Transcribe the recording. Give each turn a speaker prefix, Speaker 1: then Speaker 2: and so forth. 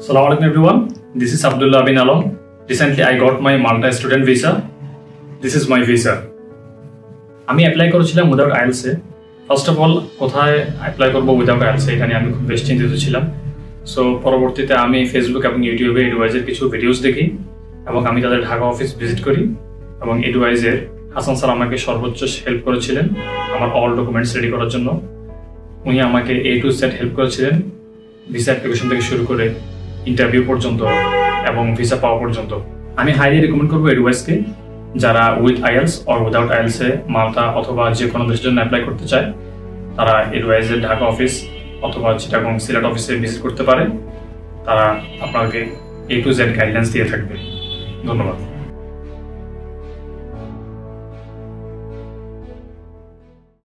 Speaker 1: Assalamualaikum everyone. This is Abdullah bin Alam. Recently I got my Malta student visa. This is my visa. আমি apply করেছিলাম without IELTS A. First of all কোথায় apply করব without IELTS এটা নিয়ে আমি খুব বেশ চিন্তিত ছিলাম। সো পরবর্তীতে আমি ফেসবুক এবং ইউটিউবে এডুওয়াইজের কিছু ভিডিওস দেখি এবং আমি তাদের ঢাকা অফিস ভিজিট করি এবং এডুওয়াইজের হাসান স্যার আমাকে সর্বোচ্চ হেল্প করেছিলেন আমার অল ডকুমেন্টস রেডি করার জন্য। উনি আমাকে A to Z হেল্প করেছিলেন, ভিসা অ্যাপ্লিকেশন থেকে শুরু করে ইন্টারভিউ পর্যন্ত এবং ভিসা পাওয়া পর্যন্ত। আমি হাইলি রেকমেন্ড করবো এডুওয়াইজকে, যারা উইথ আইএলস অর উইদাউট আইএলসে মাল্টা অথবা যে কোনো দেশের জন্য অ্যাপ্লাই করতে চায় তারা এডুওয়াইজের ঢাকা অফিস অথবা চিটাগং সিলেট অফিসে ভিজিট করতে পারে। তারা আপনাকে A to Z গাইডলাইন্স দিয়ে থাকবে। ধন্যবাদ।